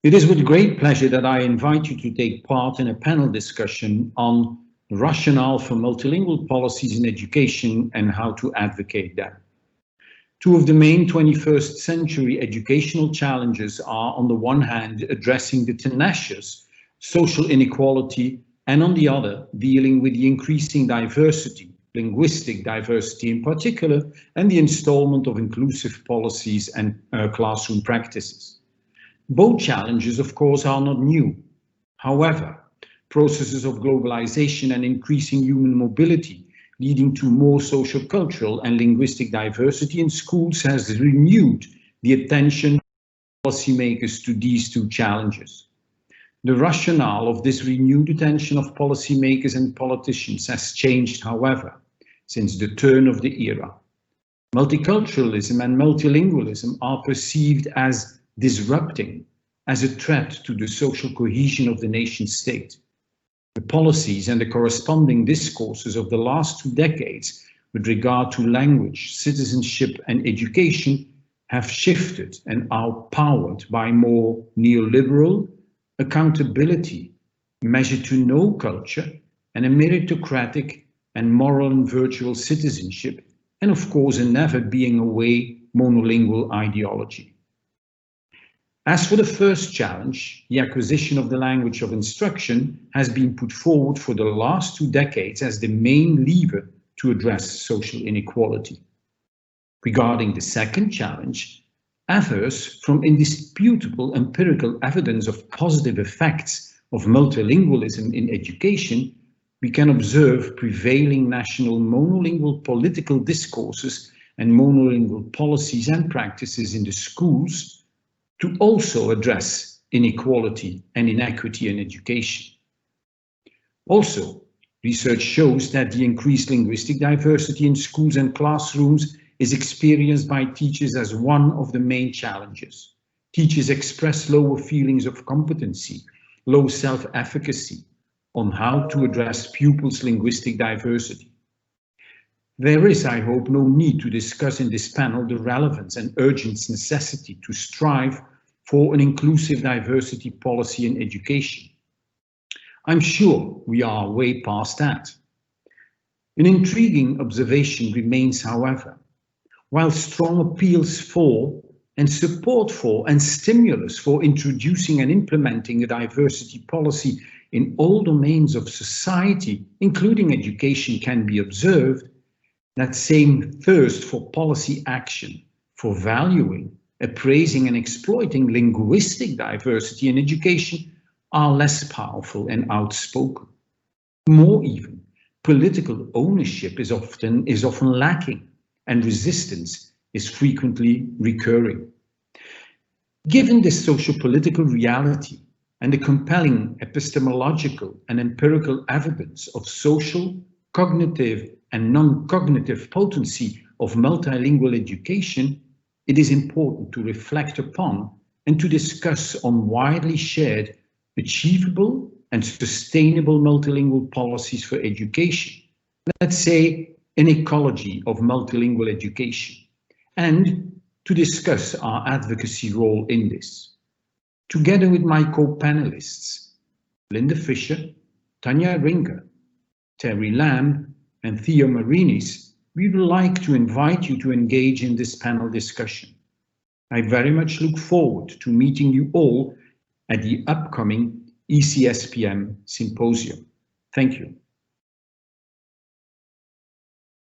It is with great pleasure that I invite you to take part in a panel discussion on rationale for multilingual policies in education and how to advocate them. Two of the main 21st century educational challenges are, on the one hand, addressing the tenacious social inequality, and on the other, dealing with the increasing diversity, linguistic diversity in particular, and the installment of inclusive policies and classroom practices. Both challenges, of course, are not new. However, processes of globalization and increasing human mobility leading to more social, cultural and linguistic diversity in schools has renewed the attention of policymakers to these two challenges. The rationale of this renewed attention of policymakers and politicians has changed, however, since the turn of the era. Multiculturalism and multilingualism are perceived as disrupting, as a threat to the social cohesion of the nation state. The policies and the corresponding discourses of the last 2 decades with regard to language, citizenship and education have shifted and are powered by more neoliberal accountability, measured to no culture, and a meritocratic and moral and virtual citizenship, and of course a never being away monolingual ideology. As for the first challenge, the acquisition of the language of instruction has been put forward for the last 2 decades as the main lever to address social inequality. Regarding the second challenge, averse from indisputable empirical evidence of positive effects of multilingualism in education, we can observe prevailing national monolingual political discourses and monolingual policies and practices in the schools to also address inequality and inequity in education. Also, research shows that the increased linguistic diversity in schools and classrooms is experienced by teachers as one of the main challenges. Teachers express lower feelings of competency, low self-efficacy on how to address pupils' linguistic diversity. There is, I hope, no need to discuss in this panel the relevance and urgent necessity to strive for an inclusive diversity policy in education. I'm sure we are way past that. An intriguing observation remains, however. While strong appeals for and support for and stimulus for introducing and implementing a diversity policy in all domains of society, including education, can be observed, that same thirst for policy action, for valuing, appraising and exploiting linguistic diversity in education are less powerful and outspoken. More even, political ownership is often lacking and resistance is frequently recurring. Given this socio-political reality and the compelling epistemological and empirical evidence of social, cognitive and non-cognitive potency of multilingual education, it is important to reflect upon and to discuss on widely shared, achievable and sustainable multilingual policies for education. Let's say an ecology of multilingual education, and to discuss our advocacy role in this. Together with my co-panelists, Linda Fischer, Tanja Rinker, Terry Lamb, and Theo Marinis, we would like to invite you to engage in this panel discussion. I very much look forward to meeting you all at the upcoming ECSPM Symposium. Thank you.